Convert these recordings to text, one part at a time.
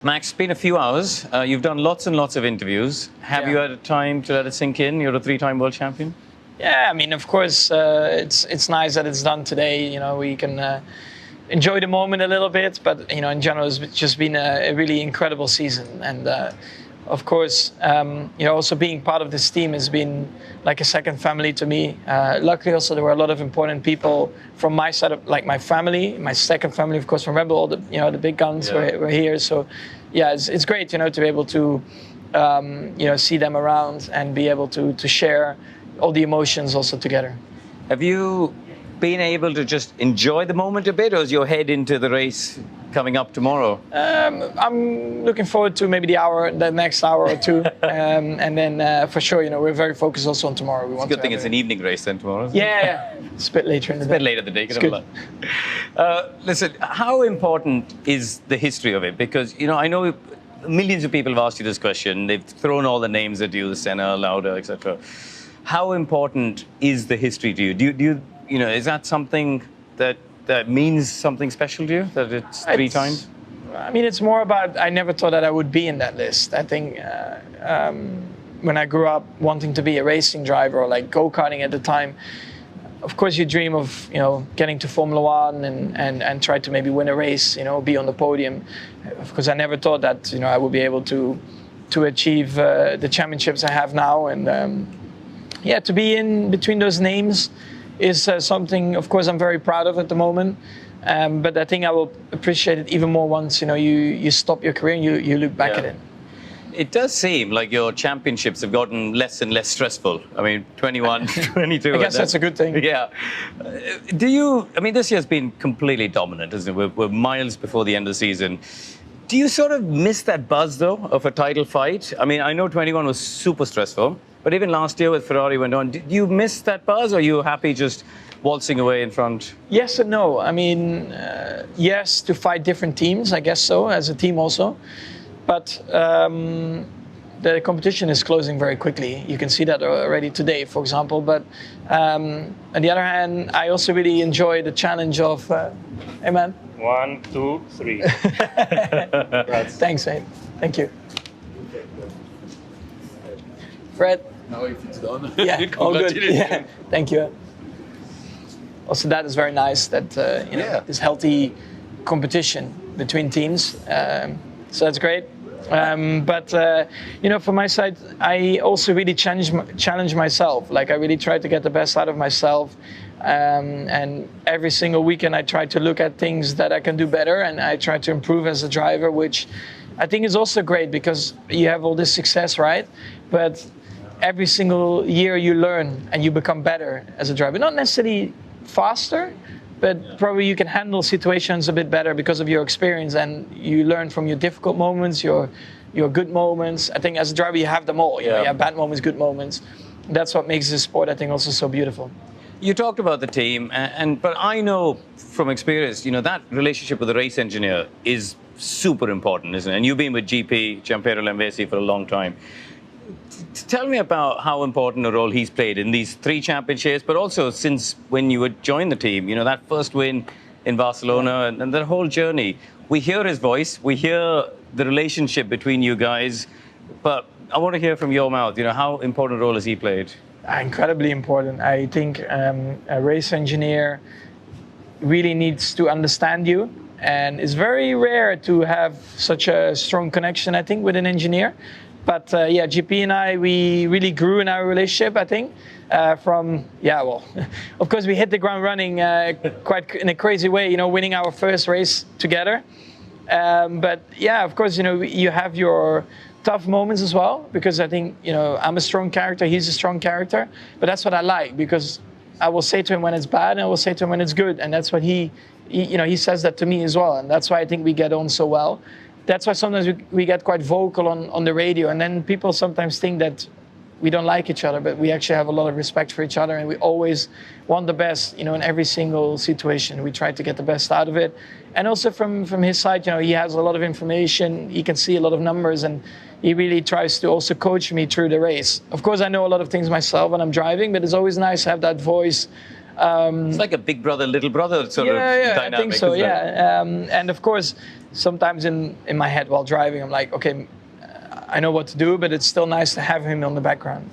Max, it's been a few hours. You've done lots and lots of interviews. Have you had time to let it sink in? You're a three-time world champion. Yeah, I mean, of course, it's nice that it's done today. You know, we can enjoy the moment a little bit, but you know, in general, it's just been a really incredible season. And of course, you know, also being part of this team has been like a second family to me. Luckily, also there were a lot of important people from my side of like my family, my second family, of course, from Rebel. All the the big guns were here. So yeah, it's great, you know, to be able to see them around and be able to share all the emotions also together. Have you been able to just enjoy the moment a bit, or is your head into the race coming up tomorrow? I'm looking forward to maybe the next hour or two, and then for sure, you know, we're very focused also on tomorrow. It's a good thing it's an evening race then tomorrow. Isn't yeah, it's a bit later in the day. It's a bit later in the day. It's good. Listen, how important is the history of it? Because you know, I know millions of people have asked you this question. They've thrown all the names at you, the Senna, Lauda, etc. How important is the history to you? Do you know, is that something that means something special to you, that it's three times? I mean, it's more about, I never thought that I would be in that list. I think when I grew up wanting to be a racing driver or like go-karting at the time, of course you dream of, you know, getting to Formula One and try to maybe win a race, you know, be on the podium. Of course, I never thought that, you know, I would be able to achieve the championships I have now. And yeah, to be in between those names is something, of course, I'm very proud of at the moment. But I think I will appreciate it even more once, you know, you stop your career and you look back at it. It does seem like your championships have gotten less and less stressful. I mean, 21, 22. I guess that's a good thing. Yeah. I mean, this year's been completely dominant, isn't it? We're miles before the end of the season. Do you sort of miss that buzz, though, of a title fight? I mean, I know 21 was super stressful, but even last year with Ferrari went on, did you miss that buzz, or are you happy just waltzing away in front? Yes and no. I mean, yes, to fight different teams, I guess so, as a team also. But the competition is closing very quickly. You can see that already today, for example. But on the other hand, I also really enjoy the challenge of, hey man. 1, 2, 3. Thanks, mate. Thank you. Fred? Now if it's done, yeah, all good. Yeah. Thank you. Also, that is very nice that this healthy competition between teams. So that's great. But you know, from my side, I also really challenge myself. Like I really try to get the best out of myself. And every single weekend, I try to look at things that I can do better, and I try to improve as a driver, which I think is also great because you have all this success, right? But every single year you learn and you become better as a driver. Not necessarily faster, but probably you can handle situations a bit better because of your experience, and you learn from your difficult moments, your good moments. I think as a driver you have them all. You know, you have bad moments, good moments. That's what makes this sport, I think, also so beautiful. You talked about the team, but I know from experience, you know, that relationship with the race engineer is super important, isn't it? And you've been with GP, Gianpiero Lamvesi, for a long time. Tell me about how important a role he's played in these 3 championships, but also since when you would join the team, you know, that first win in Barcelona and that whole journey. We hear his voice, we hear the relationship between you guys, but I want to hear from your mouth, you know, how important a role has he played? Incredibly important. I think a race engineer really needs to understand you, and it's very rare to have such a strong connection, I think, with an engineer. But yeah, GP and I, we really grew in our relationship, I think, well, of course we hit the ground running quite in a crazy way, you know, winning our first race together. But yeah, of course, you know, you have your tough moments as well, because I think, you know, I'm a strong character, he's a strong character, but that's what I like, because I will say to him when it's bad and I will say to him when it's good, and that's what he says that to me as well, and that's why I think we get on so well. That's why sometimes we get quite vocal on the radio, and then people sometimes think that we don't like each other, but we actually have a lot of respect for each other, and we always want the best, you know, in every single situation. We try to get the best out of it. And also from his side, you know, he has a lot of information, he can see a lot of numbers, and he really tries to also coach me through the race. Of course, I know a lot of things myself when I'm driving, but it's always nice to have that voice. It's like a big brother, little brother sort of dynamic. I think so, yeah. And of course, sometimes in my head while driving, I'm like, okay, I know what to do, but it's still nice to have him on the background.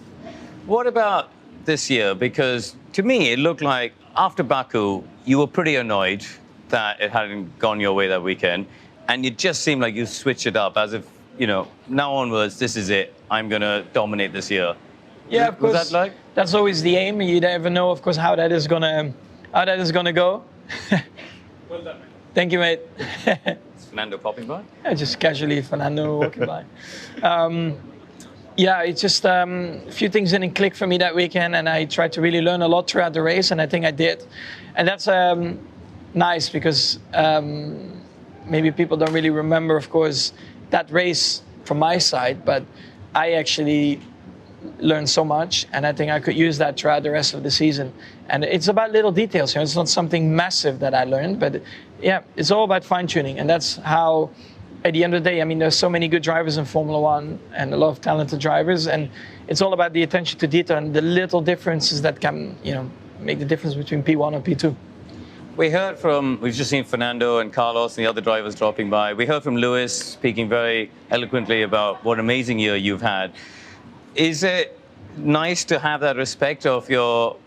What about this year? Because to me, it looked like after Baku, you were pretty annoyed that it hadn't gone your way that weekend. And it just seemed like you switched it up as if, now onwards, this is it. I'm going to dominate this year. Yeah, of course. Was that like? That's always the aim. You never know, of course, how that is gonna go. Well done, man. Thank you, mate. Is Fernando popping by? Yeah, just casually, Fernando walking by. Yeah, it's just a few things didn't click for me that weekend, and I tried to really learn a lot throughout the race, and I think I did. And that's nice because maybe people don't really remember, of course, that race from my side, but I actually learned so much, and I think I could use that throughout the rest of the season. And it's about little details. It's not something massive that I learned, but yeah, it's all about fine-tuning, and that's how. At the end of the day, I mean, there's so many good drivers in Formula One and a lot of talented drivers, and it's all about the attention to detail and the little differences that can, make the difference between P1 and P2. We've just seen Fernando and Carlos and the other drivers dropping by. We heard from Lewis speaking very eloquently about what an amazing year you've had. Is it nice to have that respect of your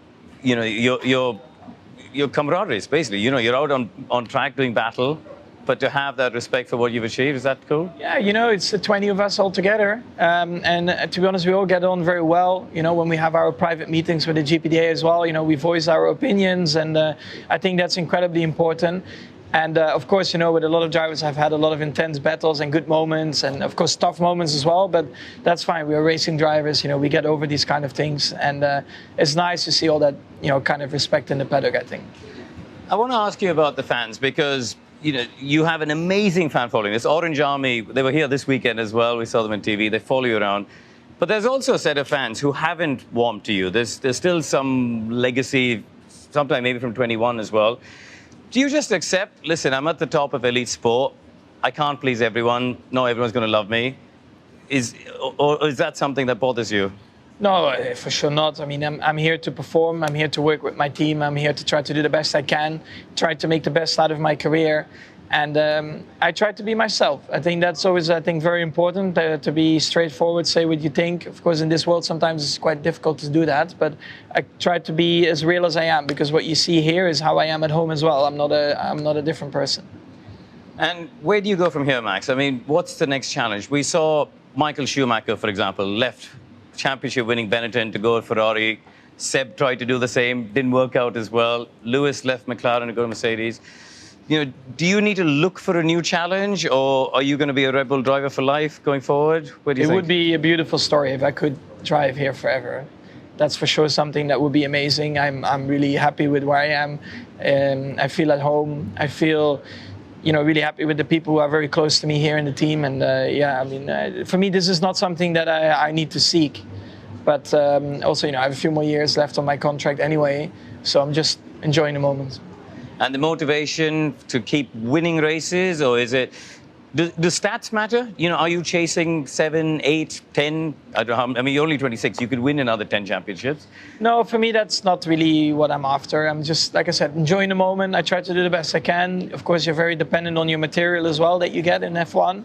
camaraderie, basically? You're out on track doing battle, but to have that respect for what you've achieved, is that cool? Yeah, it's the 20 of us all together. And to be honest, we all get on very well. When we have our private meetings with the GPDA as well, we voice our opinions. And I think that's incredibly important. And of course, with a lot of drivers, I've had a lot of intense battles and good moments and of course, tough moments as well. But that's fine. We are racing drivers. We get over these kind of things. And it's nice to see all that, kind of respect in the paddock, I think. I want to ask you about the fans because you have an amazing fan following. This Orange Army, they were here this weekend as well. We saw them on TV. They follow you around. But there's also a set of fans who haven't warmed to you. There's still some legacy, sometime maybe from 21 as well. Do you just accept, listen, I'm at the top of elite sport. I can't please everyone. No, everyone's going to love me. Or is that something that bothers you? No, for sure not. I mean, I'm here to perform. I'm here to work with my team. I'm here to try to do the best I can, try to make the best out of my career. And I try to be myself. I think that's always, very important to be straightforward, say what you think. Of course, in this world, sometimes it's quite difficult to do that. But I try to be as real as I am, because what you see here is how I am at home as well. I'm not a different person. And where do you go from here, Max? I mean, what's the next challenge? We saw Michael Schumacher, for example, left championship-winning Benetton to go to Ferrari. Seb tried to do the same, didn't work out as well. Lewis left McLaren to go to Mercedes. Do you need to look for a new challenge, or are you going to be a Red Bull driver for life going forward? What do you think? It would be a beautiful story if I could drive here forever. That's for sure something that would be amazing. I'm really happy with where I am. I feel at home. I feel really happy with the people who are very close to me here in the team. And for me, this is not something that I need to seek. But also, I have a few more years left on my contract anyway. So I'm just enjoying the moment. And the motivation to keep winning races, or is it, do stats matter? Are you chasing 7, 8, 10? I don't know. I mean, you're only 26. You could win another 10 championships. No, for me, that's not really what I'm after. I'm just, like I said, enjoying the moment. I try to do the best I can. Of course, you're very dependent on your material as well that you get in F1.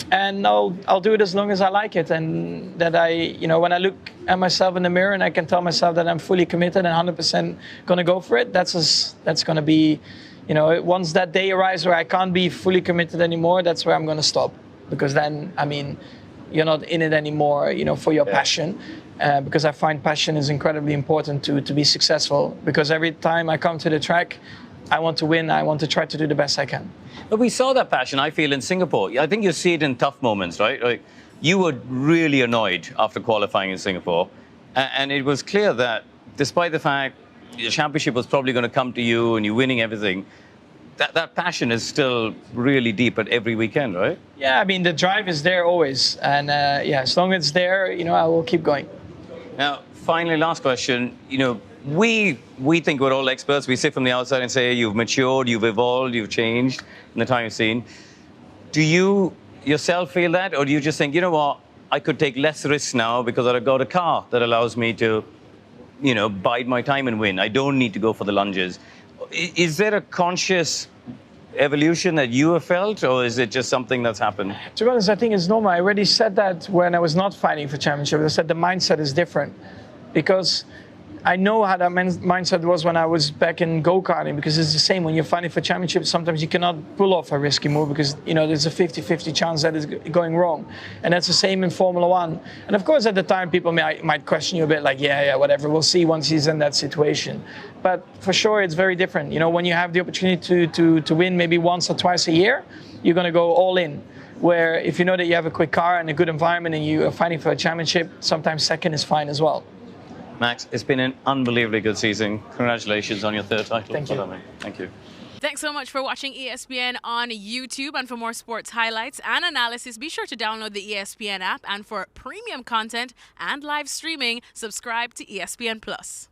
And I'll do it as long as I like it. And that when I look at myself in the mirror and I can tell myself that I'm fully committed and 100% going to go for it, that's going to be... once that day arrives where I can't be fully committed anymore, that's where I'm going to stop. Because then, you're not in it anymore, for your passion. Because I find passion is incredibly important to be successful. Because every time I come to the track, I want to win. I want to try to do the best I can. But we saw that passion, I feel, in Singapore. I think you see it in tough moments, right? Like, you were really annoyed after qualifying in Singapore. And it was clear that despite the fact the championship was probably going to come to you and you're winning everything, that passion is still really deep at every weekend, right? Yeah, the drive is there always. And as long as it's there, I will keep going. Now, finally, last question. We think we're all experts. We sit from the outside and say, you've matured, you've evolved, you've changed in the time you've seen. Do you yourself feel that? Or do you just think, what, I could take less risks now because I've got a car that allows me to bide my time and win. I don't need to go for the lunges. Is there a conscious evolution that you have felt, or is it just something that's happened? To be honest, I think it's normal. I already said that when I was not fighting for championship. I said the mindset is different because I know how that mindset was when I was back in go-karting, because it's the same when you're fighting for championship. Sometimes you cannot pull off a risky move because, you know, there's a 50-50 chance that it's going wrong. And that's the same in Formula One. And of course, at the time, people might question you a bit like, yeah, whatever, we'll see once he's in that situation. But for sure, it's very different. You know, when you have the opportunity to win maybe once or twice a year, you're going to go all in. Where if you know that you have a quick car and a good environment and you are fighting for a championship, sometimes second is fine as well. Max, it's been an unbelievably good season. Congratulations on your third title. Thank you. Thank you. Thanks so much for watching ESPN on YouTube. And for more sports highlights and analysis, be sure to download the ESPN app. And for premium content and live streaming, subscribe to ESPN Plus.